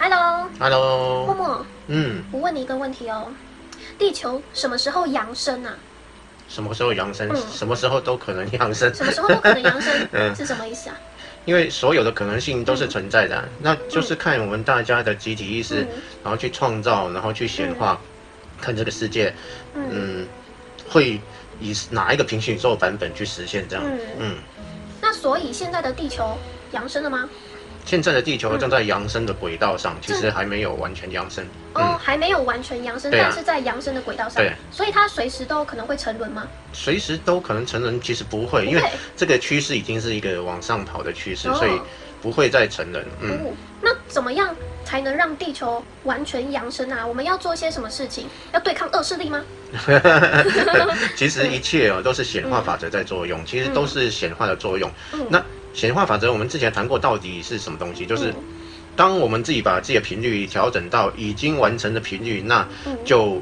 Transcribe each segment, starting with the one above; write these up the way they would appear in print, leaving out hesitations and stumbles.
Hello， Hello，默默，我问你一个问题哦，地球什么时候扬升啊？什么时候扬升？什么时候都可能扬升。什么时候都可能扬升，是什么意思啊？因为所有的可能性都是存在的那就是看我们大家的集体意识，然后去创造，然后去显化，看这个世界，会以哪一个平行宇宙版本去实现这样。那所以现在的地球扬升了吗？现在的地球正在扬升的轨道上，其实还没有完全扬升。还没有完全扬升，但是在扬升的轨道上。对，所以它随时都可能会沉沦吗？随时都可能沉沦，其实不会，因为这个趋势已经是一个往上跑的趋势，所以不会再沉沦。那怎么样才能让地球完全扬升啊？我们要做些什么事情？要对抗恶势力吗？其实一切都是显化法则在作用，其实都是显化的作用。那显化法则我们之前谈过，到底是什么东西？就是当我们自己把自己的频率调整到已经完成的频率，那就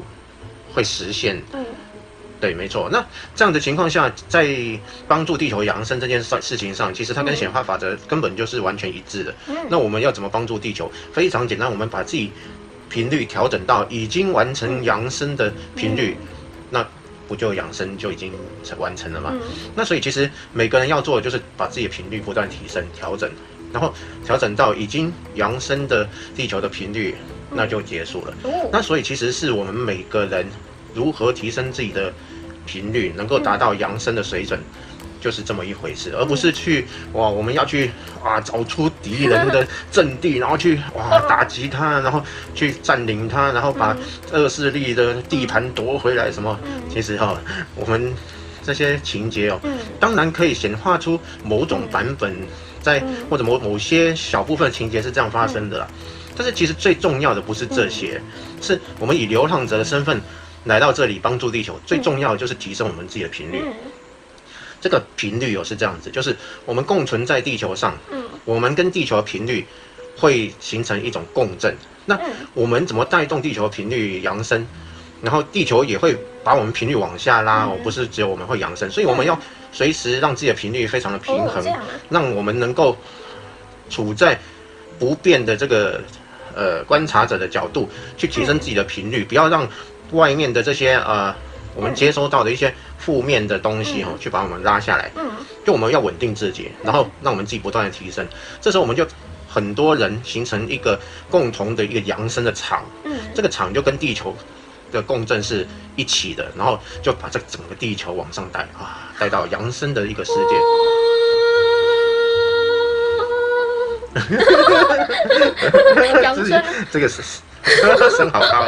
会实现。对，没错。那这样的情况下，在帮助地球扬升这件事情上，其实它跟显化法则根本就是完全一致的。那我们要怎么帮助地球？非常简单，我们把自己频率调整到已经完成扬升的频率，那不就扬升就已经完成了吗？那所以其实每个人要做的就是把自己的频率不断提升、调整，然后调整到已经扬升的地球的频率，那就结束了。那所以其实是我们每个人如何提升自己的频率，能够达到扬升的水准，就是这么一回事，而不是去我们要去找出敌人的阵地，然后去打击他，然后去占领他，然后把恶势力的地盘夺回来什么。其实我们这些情节当然可以显化出某种版本在或者某些小部分情节是这样发生的啦。但是其实最重要的不是这些，是我们以流浪者的身份来到这里帮助地球，最重要的就是提升我们自己的频率。这个频率是这样子，就是我们共存在地球上，我们跟地球的频率会形成一种共振。那我们怎么带动地球的频率扬升？然后地球也会把我们频率往下拉不是只有我们会扬升，所以我们要随时让自己的频率非常的平衡，让我们能够处在不变的这个观察者的角度去提升自己的频率，不要让外面的这些我们接收到的一些负面的东西去把我们拉下来。就我们要稳定自己，然后让我们自己不断的提升。这时候我们就很多人形成一个共同的一个扬升的场。这个场就跟地球的共振是一起的，然后就把这整个地球往上带带到扬升的一个世界。扬升，这个是声好高。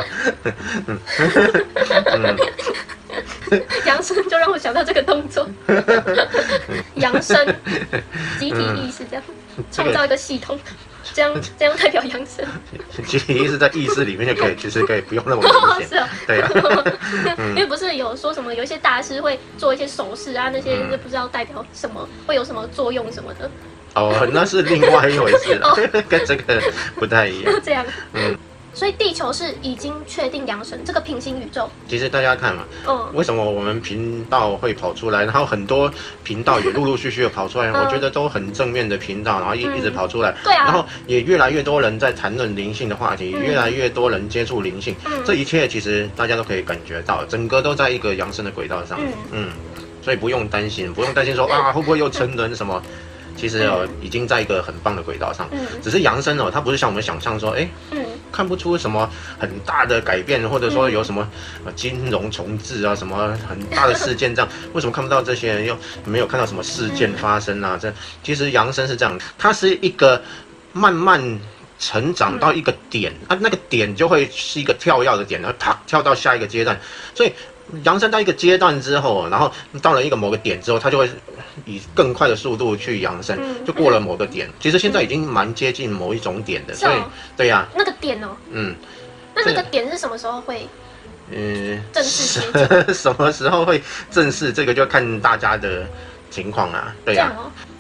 扬升就让我想到这个动作。扬升，集体意识这样创造一个系统，这样代表扬升。集体意识在意识里面就可以，其实可以不用那么明显。是啊，对啊。因为不是有说什么，有一些大师会做一些手势啊，那些不知道代表什么，会有什么作用什么的。那是另外一回事了，跟这个不太一样。这样，所以地球是已经确定扬升这个平行宇宙。其实大家看嘛，为什么我们频道会跑出来，然后很多频道也陆陆续续的跑出来，我觉得都很正面的频道，然后一直跑出来。对啊。然后也越来越多人在谈论灵性的话题，越来越多人接触灵性，这一切其实大家都可以感觉到，整个都在一个扬升的轨道上。所以不用担心说会不会又沉沦什么。其实已经在一个很棒的轨道上，只是扬升它不是像我们想象说，看不出什么很大的改变，或者说有什么金融重置啊，什么很大的事件这样，为什么看不到这些人？又没有看到什么事件发生啊？这其实扬升是这样，它是一个慢慢成长到一个点，那个点就会是一个跳跃的点，然后啪跳到下一个阶段，所以。扬升到一个阶段之后，然后到了一个某个点之后，它就会以更快的速度去扬升，就过了某个点。其实现在已经蛮接近某一种点的，所以对呀。那个点那个点是什么时候会？正式接近？什么时候会正式？这个就看大家的情况啊。对呀。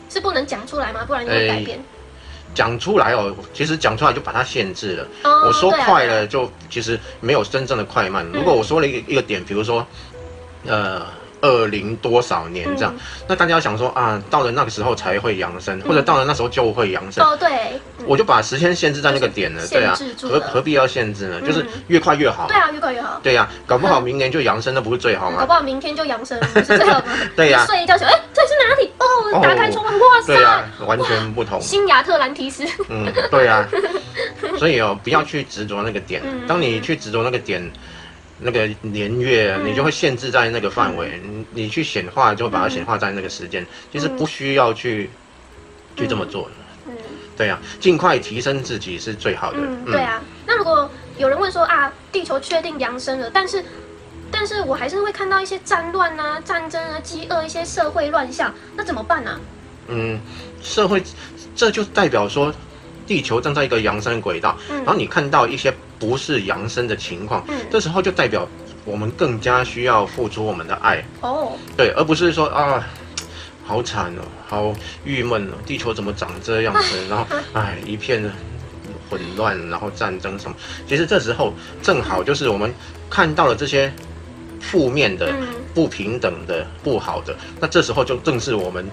是不能讲出来吗？不然就会改变。讲出来其实讲出来就把它限制了。我说快了，就其实没有真正的快慢。如果我说了一个点，比如说2020多少年这样。那大家想说啊，到了那个时候才会扬升，或者到了那时候就会扬升。哦，对，我就把时间限制在那个点了，对啊，何必要限制呢？就是越快越好。对啊，越快越好。对啊，搞不好明年就扬升，那不是最好吗？搞不好明天就扬升，不是最好吗？对呀，睡一觉醒，哎，这是哪里？哦，打开窗户，哇塞，对啊，完全不同。新亚特兰提斯。对啊，所以不要去执着那个点。当你去执着那个点，那个年月，你就会限制在那个范围。你去显化，就把它显化在那个时间。其实不需要去这么做的。对啊，尽快提升自己是最好的。对啊。那如果有人问说啊，地球确定扬升了，但是我还是会看到一些战乱啊、战争啊、饥饿一些社会乱象，那怎么办呢？社会这就代表说，地球正在一个扬升轨道，然后你看到一些不是扬升的情况，这时候就代表我们更加需要付出我们的爱。对，而不是说啊，好惨哦，好郁闷哦，地球怎么长这样子，然后一片混乱，然后战争什么。其实这时候正好就是我们看到了这些负面的、不平等的、不好的，那这时候就正是我们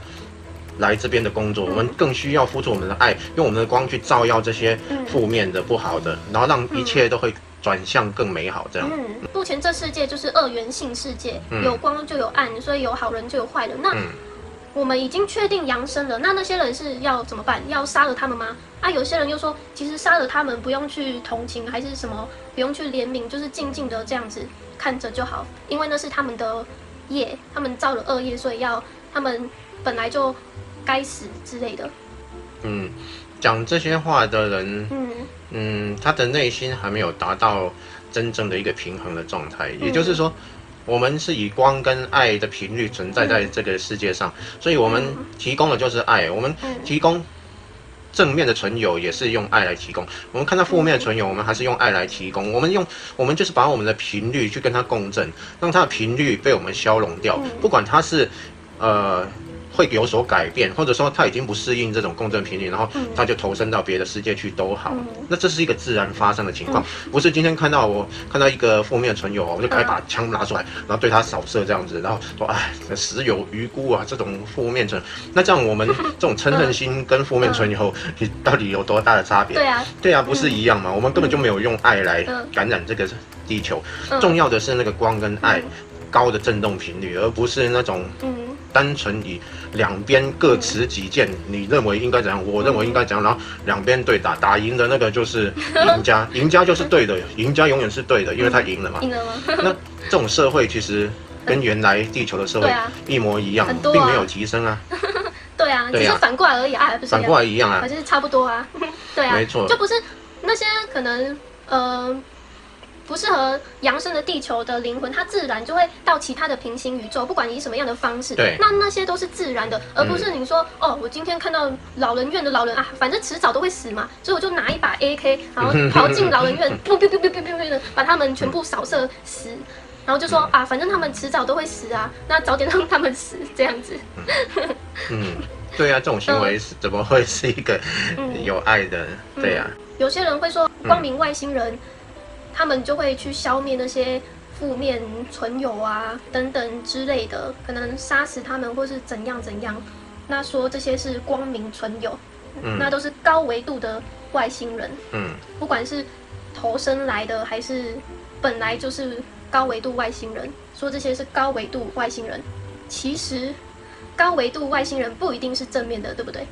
来这边的工作，我们更需要付出我们的爱，用我们的光去照耀这些负面的、不好的，然后让一切都会转向更美好。这样。目前这世界就是二元性世界，有光就有暗，所以有好人就有坏人。那我们已经确定扬升了，那些人是要怎么办？要杀了他们吗？有些人又说，其实杀了他们不用去同情，还是什么不用去怜悯，就是静静的这样子看着就好，因为那是他们的业，他们造了恶业，所以他们本来就该死之类的。讲这些话的人，他的内心还没有达到真正的一个平衡的状态，也就是说，我们是以光跟爱的频率存在在这个世界上，所以我们提供的就是爱，我们提供正面的存有也是用爱来提供，我们看到负面的存有，我们还是用爱来提供。我们就是把我们的频率去跟它共振，让它的频率被我们消融掉，不管它是会有所改变，或者说他已经不适应这种共振频率，然后他就投身到别的世界去都好。那这是一个自然发生的情况，不是今天看到一个负面存有，我就赶紧把枪拿出来，然后对他扫射这样子，然后说死有余辜啊，这种负面存。那这样我们这种嗔恨心跟负面存有，你到底有多大的差别？对啊，不是一样吗？我们根本就没有用爱来感染这个地球，重要的是那个光跟爱高的振动频率，而不是那种单纯以两边各持己见，你认为应该怎样，我认为应该怎样，然后两边对打，打赢的那个就是赢家，赢家就是对的，赢家永远是对的，因为他赢了嘛。那这种社会其实跟原来地球的社会一模一样，并没有提升啊。对啊，只是反过来而已啊，不是？反过来一样啊，就是差不多啊。对啊，没错，就不是那些可能不适合扬升的地球的灵魂，它自然就会到其他的平行宇宙，不管以什么样的方式。那些都是自然的，而不是你说我今天看到老人院的老人反正迟早都会死嘛，所以我就拿一把 AK， 然后跑进老人院，的把他们全部扫射死，然后就说反正他们迟早都会死啊，那早点让他们死这样子。对啊，这种行为怎么会是一个有爱的？对啊，有些人会说光明外星人。他们就会去消灭那些负面存有等等之类的，可能杀死他们或是怎样。那说这些是光明存有，那都是高维度的外星人。不管是投生来的还是本来就是高维度外星人，说这些是高维度外星人，其实高维度外星人不一定是正面的，对不对？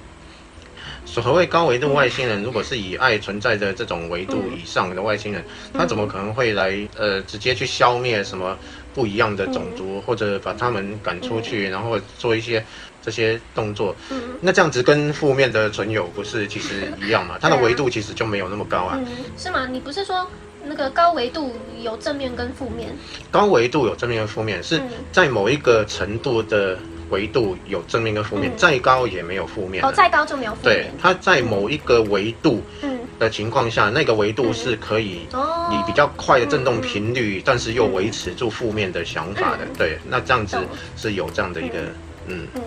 所谓高维度外星人，如果是以爱存在的这种维度以上的外星人，他怎么可能会来直接去消灭什么不一样的种族，或者把他们赶出去，然后做一些这些动作？那这样子跟负面的存有不是其实一样嘛？它的维度其实就没有那么高啊。是吗？你不是说那个高维度有正面跟负面？高维度有正面跟负面，是在某一个程度的维度有正面跟负面，再高也没有负面。再高就没有负面。对，它在某一个维度的情况下，那个维度是可以以比较快的振动频率，但是又维持住负面的想法的。对，那这样子是有这样的一个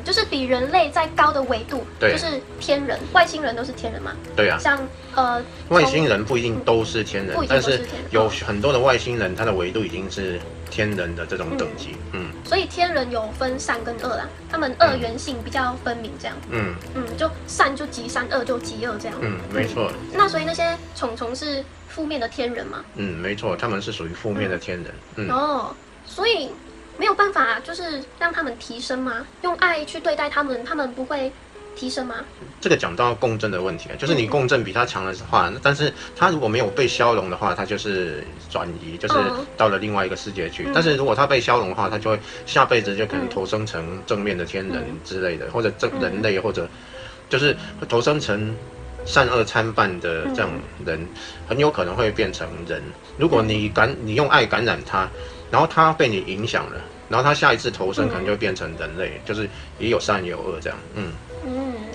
就是比人类再高的维度，就是天人，外星人都是天人嘛。对啊，像外星人不一定都是天人，但是有很多的外星人，他的维度已经是天人的这种等级。所以天人有分善跟恶啦，他们二元性比较分明，这样。就善就极善，恶就极恶这样。没错。那所以那些虫虫是负面的天人嘛？没错，他们是属于负面的天人。所以没有办法就是让他们提升吗？用爱去对待他们，他们不会提升吗？这个讲到共振的问题，就是你共振比他强的话，但是他如果没有被消融的话，他就是转移，就是到了另外一个世界去。但是如果他被消融的话，他就会下辈子就可能投生成正面的天人之类的，或者人类，或者就是投生成善恶参半的这样人，很有可能会变成人。如果你用爱感染他，然后他被你影响了，然后他下一次投生可能就会变成人类，就是也有善也有恶这样。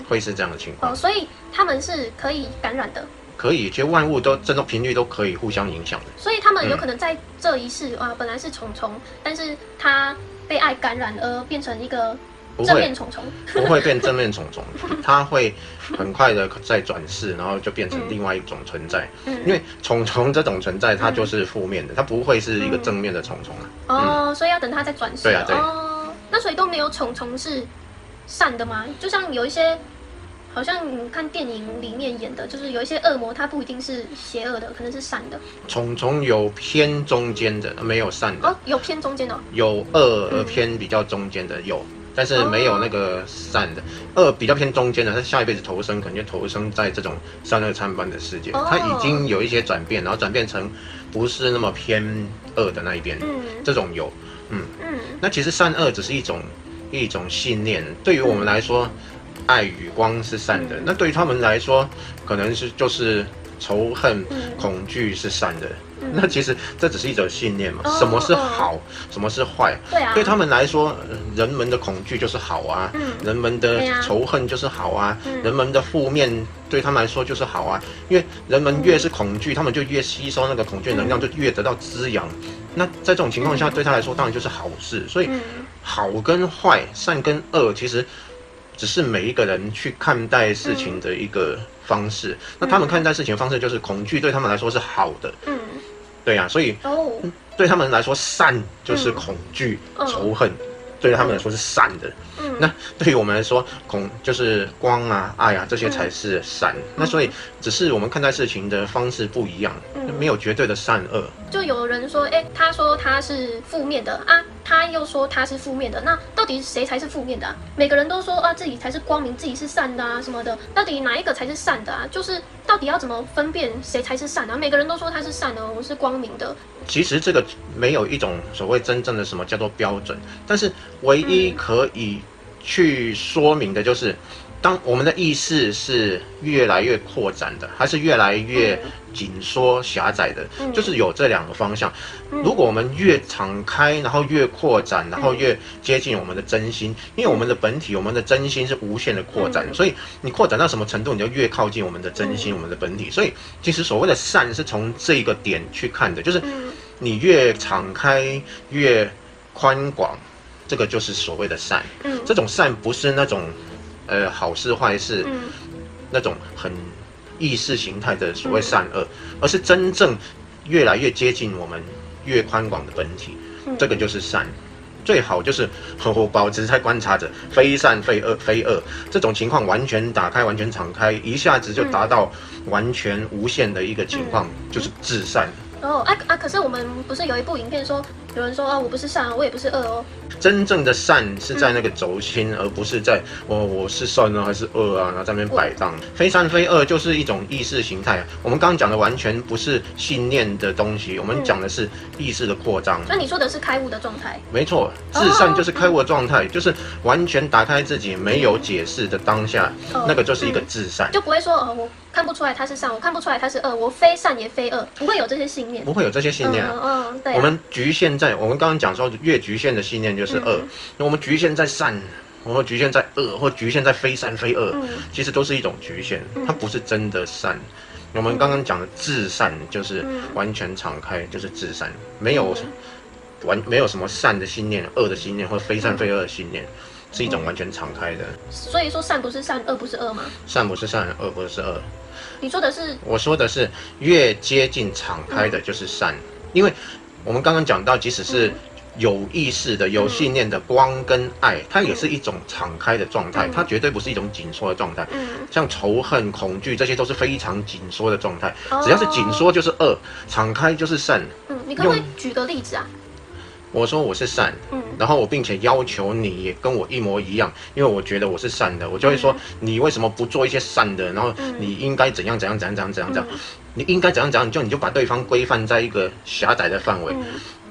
会是这样的情况。所以他们是可以感染的。可以，其实万物都这种频率都可以互相影响的。所以他们有可能在这一世本来是虫虫，但是他被爱感染而变成一个正面虫虫。不会变正面虫虫，它会很快的再转世，然后就变成另外一种存在。因为虫虫这种存在，它就是负面的，它不会是一个正面的虫虫所以要等它再转世。对啊，对。那所以都没有虫虫是善的吗？就像有一些，好像你看电影里面演的，就是有一些恶魔，它不一定是邪恶的，可能是善的。虫虫有偏中间的，没有善的。有偏中间的。有恶而偏比较中间的有，但是没有那个善的。恶比较偏中间的，他下一辈子投生可能就投生在这种善恶参半的世界，他已经有一些转变，然后转变成不是那么偏恶的那一边。这种有。那其实善恶只是一种信念，对于我们来说，爱与光是善的，那对于他们来说，可能就是仇恨、恐惧是善的。那其实这只是一种信念嘛，什么是好，什么是坏？对啊。对他们来说，人们的恐惧就是好啊，人们的仇恨就是好啊，人们的负面对他们来说就是好啊，因为人们越是恐惧，他们就越吸收那个恐惧能量，就越得到滋养。那在这种情况下，对他来说当然就是好事。所以好跟坏、善跟恶，其实只是每一个人去看待事情的一个方式。那他们看待事情的方式就是恐惧对他们来说是好的。对啊，所以对他们来说善就是恐惧、仇恨，对他们来说是善的。那对于我们来说，就是光啊、爱啊，这些才是善。那所以只是我们看待事情的方式不一样，没有绝对的善恶。就有人说，他说他是负面的啊，他又说他是负面的，那到底谁才是负面的啊？每个人都说自己才是光明，自己是善的啊什么的，到底哪一个才是善的啊？就是到底要怎么分辨谁才是善啊？每个人都说他是善的，我是光明的。其实这个没有一种所谓真正的什么叫做标准，但是唯一可以去说明的就是，当我们的意识是越来越扩展的，还是越来越紧缩狭窄的，就是有这两个方向。如果我们越敞开，然后越扩展，然后越接近我们的真心，因为我们的本体，我们的真心是无限的扩展，所以你扩展到什么程度，你就越靠近我们的真心，我们的本体。所以其实所谓的善是从这个点去看的，就是你越敞开，越宽广，这个就是所谓的善。这种善不是那种好事坏事，那种很意识形态的所谓善恶，而是真正越来越接近我们越宽广的本体，这个就是善。最好就是我保持在观察着，非善非恶，非恶这种情况完全打开，完全敞开，一下子就达到完全无限的一个情况，就是至善。可是我们不是有一部影片说，有人说我不是善，我也不是恶哦。真正的善是在那个轴心，而不是在我是善呢还是恶啊，然后在那边摆荡。非善非恶就是一种意识形态。我们刚刚讲的完全不是信念的东西，我们讲的是意识的扩张。所以你说的是开悟的状态？没错，至善就是开悟的状态，就是完全打开自己，没有解释的当下，那个就是一个至善。就不会说我看不出来他是善，我看不出来他是恶，我非善也非恶，不会有这些信念。不会有这些信念。对。我们局限在我们刚刚讲说，越局限的信念就是恶。我们局限在善，或局限在恶，或局限在非善非恶，其实都是一种局限，它不是真的善。我们刚刚讲的至善就是完全敞开，就是至善，没有什么善的信念、恶的信念或非善非恶的信念。是一种完全敞开的。所以说善不是善，恶不是恶吗？善不是善，恶不是恶。你说的是？我说的是越接近敞开的就是善，因为我们刚刚讲到，即使是有意识的、有信念的光跟爱，它也是一种敞开的状态，它绝对不是一种紧缩的状态。像仇恨、恐惧，这些都是非常紧缩的状态。只要是紧缩就是恶，敞开就是善。你可不可以举个例子啊？我说我是善，然后我并且要求你也跟我一模一样，因为我觉得我是善的，我就会说你为什么不做一些善的？然后你应该怎样怎样怎样怎样怎样怎样，你应该怎样怎样，你就把对方规范在一个狭窄的范围。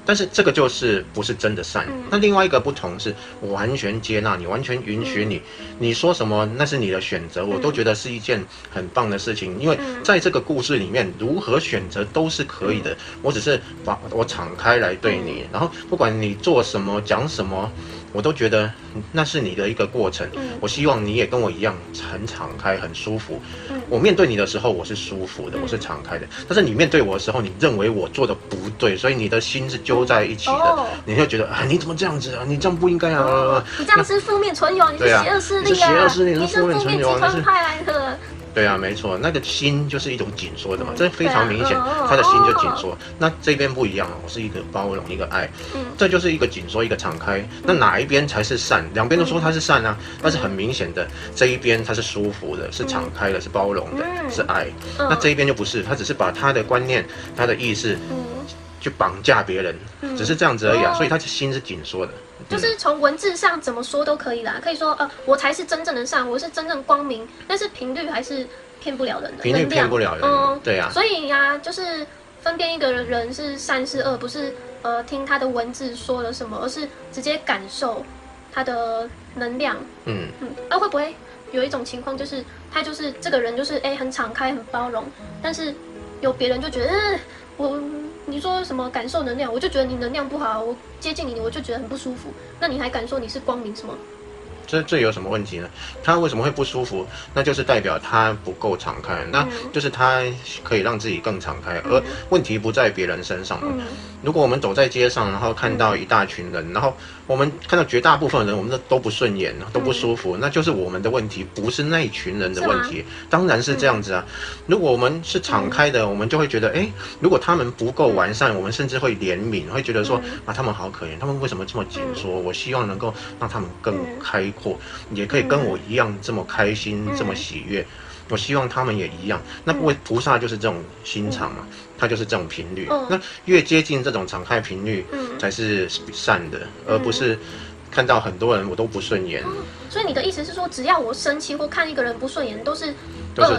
但是这个就是不是真的善。那另外一个不同是，我完全接纳你，完全允许你，你说什么那是你的选择，我都觉得是一件很棒的事情。因为在这个故事里面，如何选择都是可以的。我只是把我敞开来对你，然后不管你做什么讲什么，我都觉得那是你的一个过程。我希望你也跟我一样很敞开，很舒服。我面对你的时候，我是舒服的，我是敞开的。但是你面对我的时候，你认为我做的不对，所以你的心是揪在一起的。你会觉得啊，你怎么这样子啊？你这样不应该啊！你这样是负面存有，你是邪恶势力啊！你是邪恶势力，你是负面集团派来的。对啊，没错，那个心就是一种紧缩的嘛，这非常明显，他的心就紧缩。那这边不一样，我是一个包容，一个爱，这就是一个紧缩，一个敞开。那哪一边才是善？两边都说它是善啊，但是很明显的，这一边它是舒服的，是敞开的，是包容的，是爱。那这一边就不是，他只是把他的观念、他的意识去绑架别人，只是这样子而已啊。所以他的心是紧缩的。就是从文字上怎么说都可以啦，可以说我才是真正的善，我是真正光明，但是频率还是骗不了人的，频率骗不了人，对啊。所以呀，就是分辨一个人是善是恶，不是听他的文字说了什么，而是直接感受他的能量。那会不会有一种情况，就是他就是这个人就是很敞开很包容，但是有别人就觉得你说什么感受能量，我就觉得你能量不好，我接近你我就觉得很不舒服。那你还敢说你是光明什么？这有什么问题呢？他为什么会不舒服？那就是代表他不够敞开，那就是他可以让自己更敞开，而问题不在别人身上。如果我们走在街上，然后看到一大群人，然后我们看到绝大部分人，我们都不顺眼，都不舒服，那就是我们的问题，不是那一群人的问题。当然是这样子啊。如果我们是敞开的，我们就会觉得，如果他们不够完善，我们甚至会怜悯，会觉得说啊，他们好可怜，他们为什么这么紧缩？我希望能够让他们更开阔，也可以跟我一样这么开心，这么喜悦。我希望他们也一样。那菩萨就是这种心肠嘛，它就是这种频率。那越接近这种敞开频率，才是善的，而不是看到很多人我都不顺眼。所以你的意思是说，只要我生气或看一个人不顺眼，都是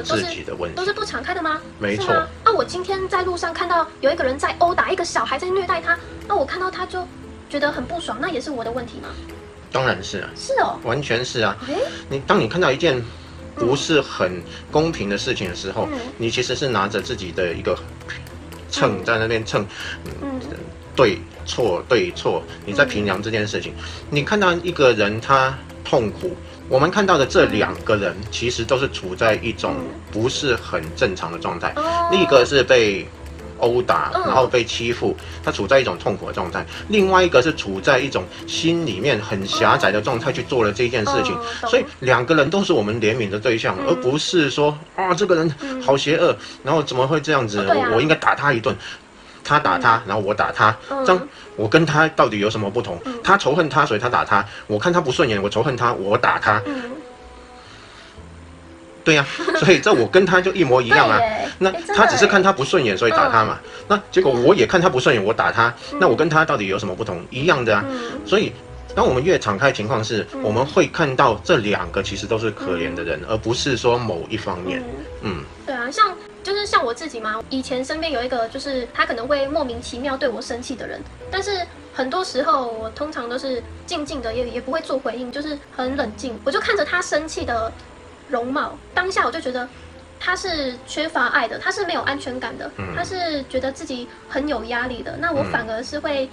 自己的问题，都是不敞开的吗？没错。那我今天在路上看到有一个人在殴打一个小孩，在虐待他，那我看到他就觉得很不爽，那也是我的问题吗？当然是啊。是哦。完全是啊。当你看到一件不是很公平的事情的时候，你其实是拿着自己的一个秤在那边称，对错，你在评量这件事情。你看到一个人他痛苦，我们看到的这两个人其实都是处在一种不是很正常的状态。一个是被殴打，然后被欺负，他处在一种痛苦的状态；另外一个是处在一种心里面很狭窄的状态去做了这件事情。所以两个人都是我们怜悯的对象，而不是说啊这个人好邪恶，然后怎么会这样子？我应该打他一顿。他打他，然后我打他，这样我跟他到底有什么不同？他仇恨他，所以他打他；我看他不顺眼，我仇恨他，我打他。对呀，所以这我跟他就一模一样啊。那他只是看他不顺眼，所以打他嘛。那结果我也看他不顺眼，我打他。那我跟他到底有什么不同？一样的啊。所以，当我们越敞开的情况是，我们会看到这两个其实都是可怜的人，而不是说某一方面。对啊，像我自己嘛，以前身边有一个就是他可能会莫名其妙对我生气的人，但是很多时候我通常都是静静的，也不会做回应，就是很冷静，我就看着他生气的容貌，当下我就觉得他是缺乏爱的，他是没有安全感的，他是觉得自己很有压力的。那我反而是会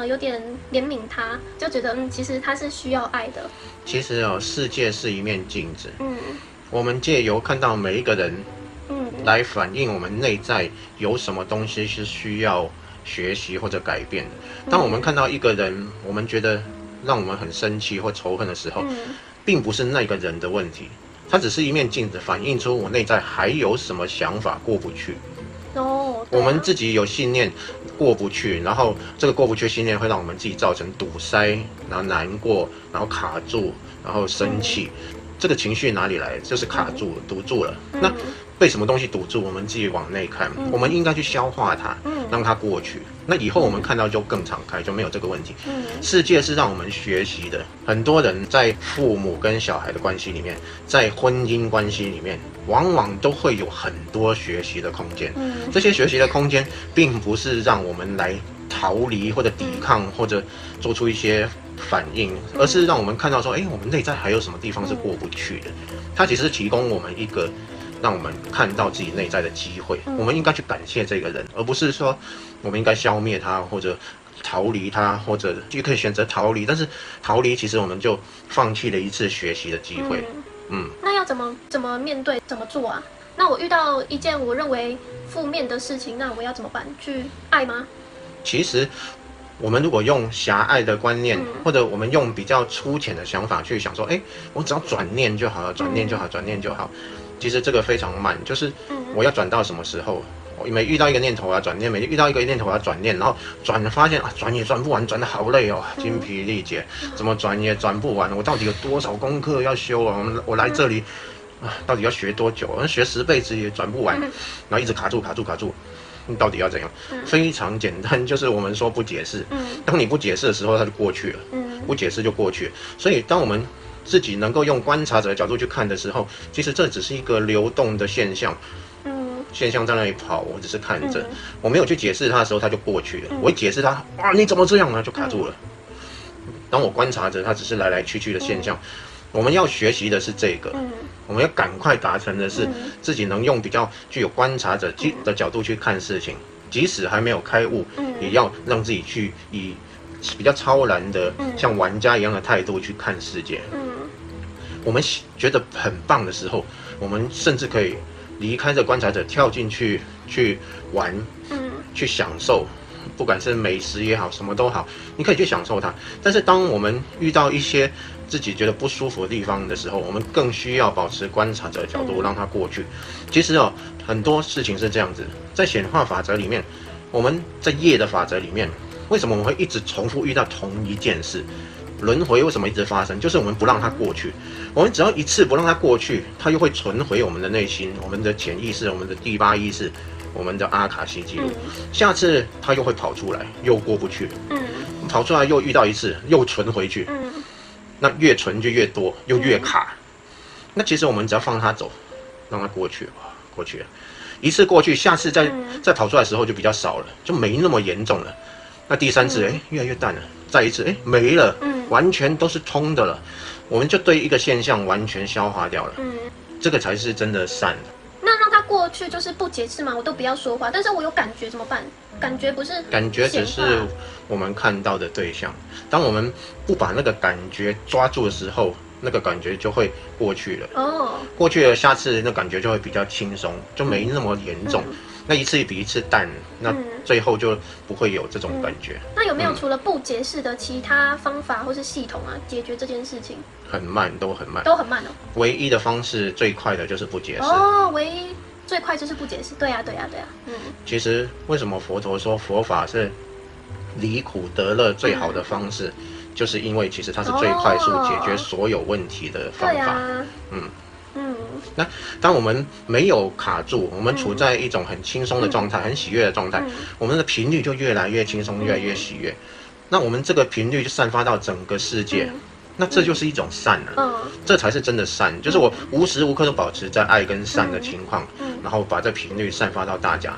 有点怜悯他，就觉得其实他是需要爱的。其实世界是一面镜子，我们借由看到每一个人，来反映我们内在有什么东西是需要学习或者改变的。当我们看到一个人，我们觉得让我们很生气或仇恨的时候，并不是那个人的问题，它只是一面镜子，反映出我内在还有什么想法过不去。我们自己有信念过不去，然后这个过不去信念会让我们自己造成堵塞，然后难过，然后卡住，然后生气。这个情绪哪里来？就是卡住、堵住了。那被什么东西堵住？我们自己往内看，我们应该去消化它，让它过去。那以后我们看到就更敞开，就没有这个问题。世界是让我们学习的。很多人在父母跟小孩的关系里面，在婚姻关系里面，往往都会有很多学习的空间。这些学习的空间，并不是让我们来逃离或者抵抗或者做出一些反应，而是让我们看到说，我们内在还有什么地方是过不去的。它其实提供我们一个让我们看到自己内在的机会。我们应该去感谢这个人，而不是说我们应该消灭他或者逃离他，或者也可以选择逃离，但是逃离其实我们就放弃了一次学习的机会。那要怎么面对，怎么做啊？那我遇到一件我认为负面的事情，那我要怎么办？去爱吗？其实我们如果用狭隘的观念，或者我们用比较粗浅的想法去想说，我只要转念就好了，转念就好，转念就好。其实这个非常慢，就是我要转到什么时候？我每遇到一个念头我要转念，每遇到一个念头我要转念，然后转发现转也转不完，转得好累哦，精疲力竭，怎么转也转不完。我到底有多少功课要修啊？我来这里到底要学多久？学10辈子也转不完，然后一直卡住。你到底要怎样？非常简单，就是我们说不解释。当你不解释的时候，它就过去了。不解释就过去了。所以，当我们自己能够用观察者的角度去看的时候，其实这只是一个流动的现象。现象在那里跑，我只是看着，我没有去解释它的时候，它就过去了。我一解释它，你怎么这样呢？就卡住了。当我观察着它只是来来去去的现象，我们要学习的是这个，我们要赶快达成的是自己能用比较具有观察者的角度去看事情，即使还没有开悟，也要让自己去以比较超然的，像玩家一样的态度去看世界。我们觉得很棒的时候，我们甚至可以离开这观察者，跳进去玩，去享受。不管是美食也好，什么都好，你可以去享受它。但是当我们遇到一些自己觉得不舒服的地方的时候，我们更需要保持观察者的角度，让它过去。其实很多事情是这样子，在显化法则里面，我们在业的法则里面，为什么我们会一直重复遇到同一件事？轮回为什么一直发生？就是我们不让它过去。我们只要一次不让它过去，它又会存回我们的内心、我们的潜意识、我们的第8意识、我们的阿卡西记录。下次它又会跑出来，又过不去。跑出来又遇到一次，又存回去。那越存就越多，又越卡。那其实我们只要放它走，让它过去，过去了。一次过去，下次再跑出来的时候就比较少了，就没那么严重了。那第3次，越来越淡了。再一次，没了，完全都是通的了。我们就对一个现象完全消化掉了。这个才是真的善的。那让它过去就是不解释嘛，我都不要说话，但是我有感觉怎么办？感觉不是感觉，只是我们看到的对象。当我们不把那个感觉抓住的时候，那个感觉就会过去了。过去了，下次那感觉就会比较轻松，就没那么严重。那一次比一次淡，那最后就不会有这种感觉。那有没有除了不解释的其他方法或是系统解决这件事情？很慢，都很慢，都很慢哦。唯一的方式最快的就是不解释。唯一最快就是不解释。对呀。其实为什么佛陀说佛法是离苦得乐最好的方式，就是因为其实它是最快速解决所有问题的方法。那当我们没有卡住，我们处在一种很轻松的状态，很喜悦的状态，我们的频率就越来越轻松，越来越喜悦。那我们这个频率就散发到整个世界，那这就是一种善了。这才是真的善，就是我无时无刻都保持在爱跟善的情况，然后把这频率散发到大家。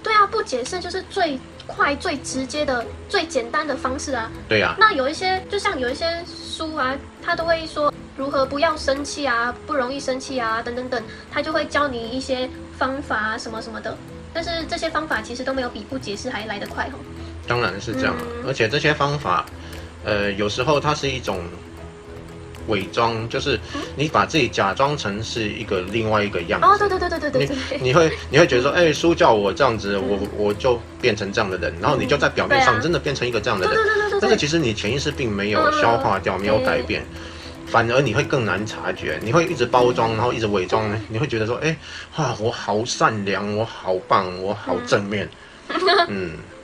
对啊，不解释就是最快、最直接的、最简单的方式啊。对啊。那有一些，就像有一些书啊，他都会说如何不要生气啊，不容易生气啊，等等等，他就会教你一些方法啊，什么什么的。但是这些方法其实都没有比不解释还来得快。当然是这样，而且这些方法，有时候它是一种伪装，就是你把自己假装成是一个另外一个样子。对。你会觉得说，书叫我这样子，我就变成这样的人，然后你就在表面上真的变成一个这样的人。对。但是其实你潜意识并没有消化掉，没有改变。反而你会更难察觉，你会一直包装，然后一直伪装，你会觉得说，哇，我好善良，我好棒，我好正面，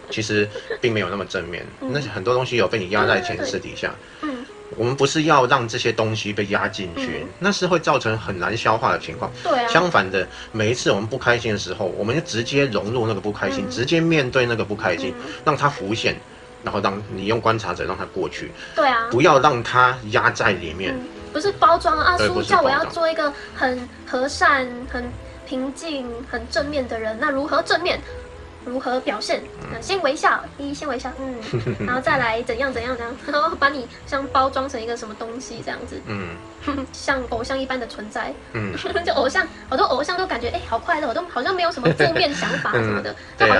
其实并没有那么正面，那很多东西有被你压在潜意识底下。我们不是要让这些东西被压进去，那是会造成很难消化的情况。对啊。相反的，每一次我们不开心的时候，我们就直接融入那个不开心，直接面对那个不开心，让它浮现。然后让你用观察者让它过去，对啊，不要让它压在里面。不是包装啊，书叫我要做一个很和善、很平静、很正面的人，那如何正面？如何表现？先微笑，先微笑，然后再来怎样，然后把你像包装成一个什么东西这样子，像偶像一般的存在，就偶像，好多偶像都感觉好快乐，我都好像没有什么负面想法什么的，就好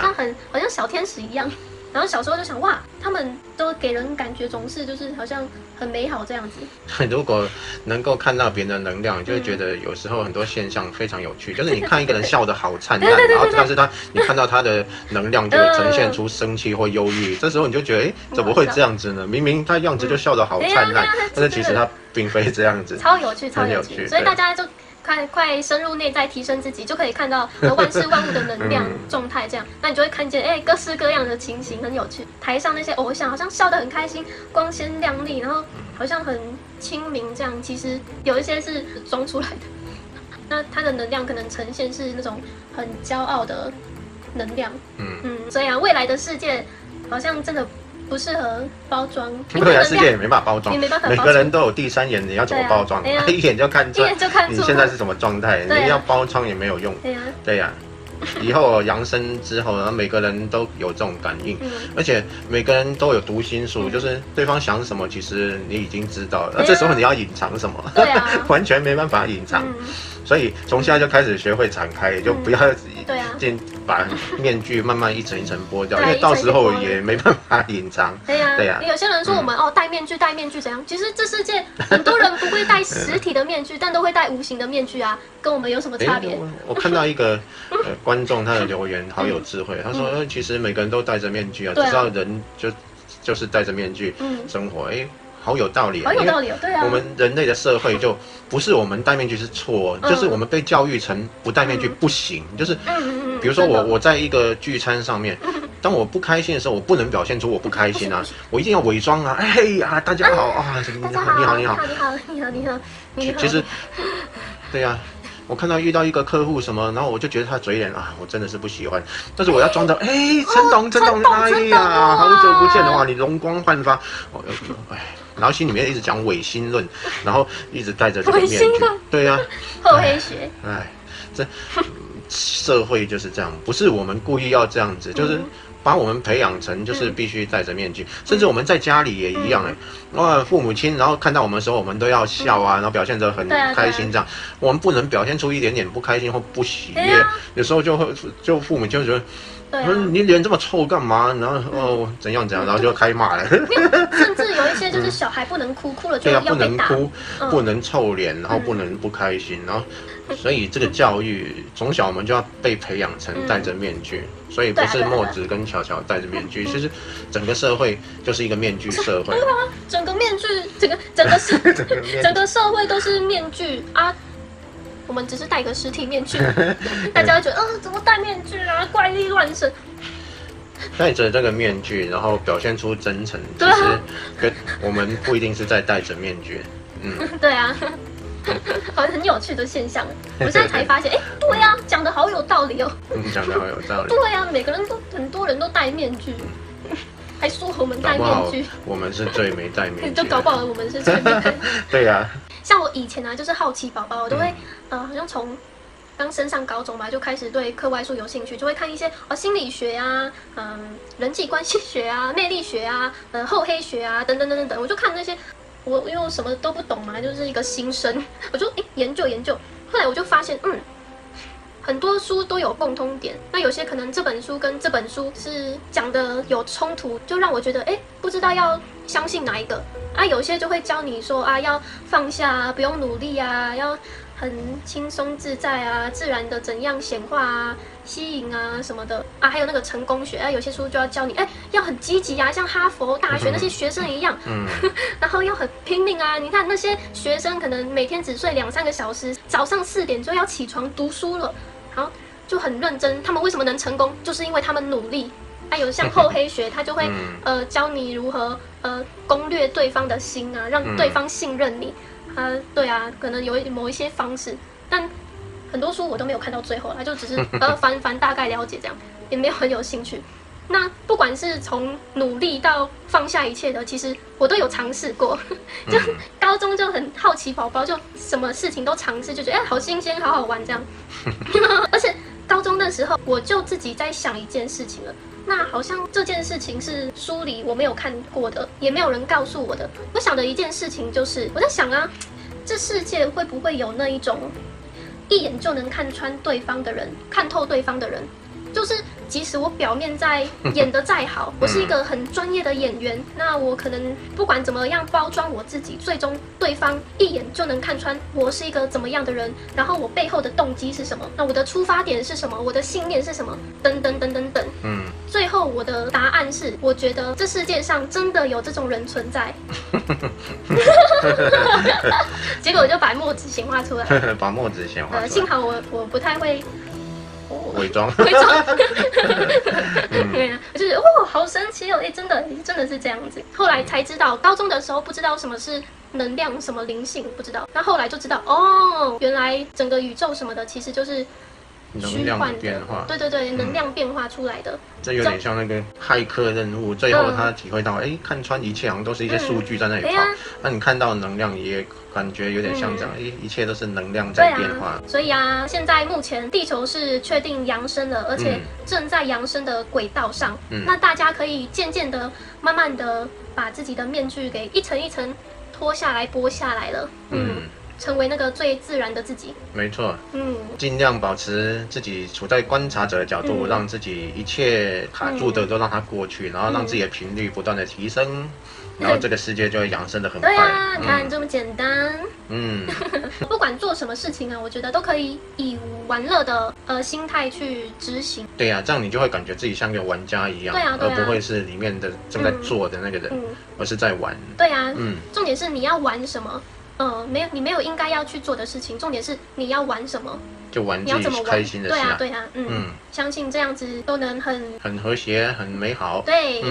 像小天使一样。然后小时候就想，哇，他们都给人感觉总是就是好像很美好这样子。如果能够看到别人的能量，你就会觉得有时候很多现象非常有趣。就是你看一个人笑得好灿烂，然后但是你看到他的能量就呈现出生气或忧郁，这时候你就觉得，怎么会这样子呢？明明他样子就笑得好灿烂，但是其实他并非这样子。超有趣，超有趣。所以大家就快深入内在提升自己，就可以看到万事万物的能量状态这样，那你就会看见各式各样的情形，很有趣。台上那些偶像好像笑得很开心，光鲜亮丽，然后好像很亲民这样，其实有一些是装出来的。那他的能量可能呈现是那种很骄傲的能量。所以未来的世界好像真的不适合包装，未来世界也没办法包装，没办法包装，每个人都有第三眼，你要怎么包装？一眼就看出你现在是什么状态，你要包装也没有用。对呀。以后扬升之后，然后每个人都有这种感应，而且每个人都有读心术，就是对方想什么，其实你已经知道了。那这时候你要隐藏什么？完全没办法隐藏。所以从现在就开始学会敞开，就不要把面具慢慢一层一层剥掉，因为到时候也没办法隐藏。对呀，有些人说我们戴面具怎样？其实这世界很多人不会戴实体的面具，但都会戴无形的面具啊，跟我们有什么差别？我看到一个观众他的留言好有智慧，他说其实每个人都戴着面具啊，只知道人就是戴着面具生活。好有道理，好有道理，对啊。我们人类的社会就不是我们戴面具是错，就是我们被教育成不戴面具不行，就是比如说我在一个聚餐上面，当我不开心的时候，我不能表现出我不开心啊，我一定要伪装啊，大家好啊，你好。其实，对呀。我看到遇到一个客户什么，然后我就觉得他嘴脸我真的是不喜欢，但是我要装着陈董，好久不见的话，你容光焕发，然后心里面一直讲伪心论，然后一直戴着这个面具，对呀，厚黑学，这社会就是这样，不是我们故意要这样子，就是把我们培养成就是必须戴着面具，甚至我们在家里也一样父母亲然后看到我们的时候，我们都要笑然后表现得很开心这样，我们不能表现出一点点不开心或不喜悦，有时候就父母就觉得，你脸这么臭干嘛？然后怎样，然后就开骂了。甚至有一些就是小孩不能哭，哭了就要被打。不能哭，不能臭脸，然后不能不开心，然后。所以这个教育从小我们就要被培养成戴着面具，所以不是墨子跟巧巧戴着面具，其实整个社会就是一个面具社会。对啊，整个面具，整个社会都是面具啊。我们只是戴个实体面具，大家会觉得怎么戴面具啊，怪力乱神。戴着这个面具，然后表现出真诚，其实跟我们不一定是在戴着面具。对啊。很有趣的现象，我现在才发现，对呀，讲的好有道理哦。讲的好有道理。对呀，很多人都戴面具，还说我们戴面具，我们是最没戴面具，就搞不好我们是最没戴。对呀。像我以前就是好奇宝宝，我都会好像从刚升上高中吧，就开始对课外书有兴趣，就会看一些心理学啊，人际关系学啊，魅力学啊，厚黑学啊，等等，我就看那些。因为我什么都不懂嘛，就是一个新生，我就研究，后来我就发现，很多书都有共通点，那有些可能这本书跟这本书是讲的有冲突，就让我觉得不知道要相信哪一个有些就会教你说要放下不用努力要很轻松自在自然的怎样显化吸引啊什么的啊，还有那个成功学啊，有些书就要教你，要很积极啊，像哈佛大学那些学生一样，然后要很拼命啊。你看那些学生可能每天只睡2-3个小时，早上4点就要起床读书了，好就很认真。他们为什么能成功？就是因为他们努力。还有像厚黑学，他就会教你如何攻略对方的心啊，让对方信任你。对啊，可能有某一些方式，但很多书我都没有看到最后，他就只是翻大概了解这样，也没有很有兴趣。那不管是从努力到放下一切的，其实我都有尝试过。就高中就很好奇宝宝，就什么事情都尝试，就觉得好新鲜，好好玩这样。而且高中的时候，我就自己在想一件事情了。那好像这件事情是书里我没有看过的，也没有人告诉我的。我想的一件事情就是，我在想啊，这世界会不会有那一种一眼就能看穿对方的人，看透对方的人？就是即使我表面在演得再好，我是一个很专业的演员，那我可能不管怎么样包装我自己，最终对方一眼就能看穿我是一个怎么样的人，然后我背后的动机是什么，那我的出发点是什么，我的信念是什么，等等等等等。最后我的答案是，我觉得这世界上真的有这种人存在。结果我就把墨子显化出来，把墨子显化出来。幸好我不太会。伪装，对啊，就是好神奇哦，真的是这样子。后来才知道，高中的时候不知道什么是能量，什么灵性不知道，那后来就知道哦，原来整个宇宙什么的其实就是能量变化，对，能量变化出来的。这有点像那个骇客任务，最后他体会到，看穿一切好像都是一些数据在那里跑。那你看到能量也感觉有点像这样，一切都是能量在变化。所以啊，现在目前地球是确定扬升了，而且正在扬升的轨道上。那大家可以渐渐的、慢慢的把自己的面具给一层一层脱下来、剥下来了。成为那个最自然的自己。没错，尽量保持自己处在观察者的角度，让自己一切卡住的都让它过去，然后让自己的频率不断的提升，然后这个世界就会扬升的很快。对啊，你看这么简单。不管做什么事情啊，我觉得都可以以玩乐的心态去执行。对啊，这样你就会感觉自己像个玩家一样，而不会是里面的正在做的那个人，而是在玩。对啊，重点是你要玩什么。你没有应该要去做的事情，重点是你要玩什么，就玩自己开心的事啊。对啊，相信这样子都能很和谐，很美好。对，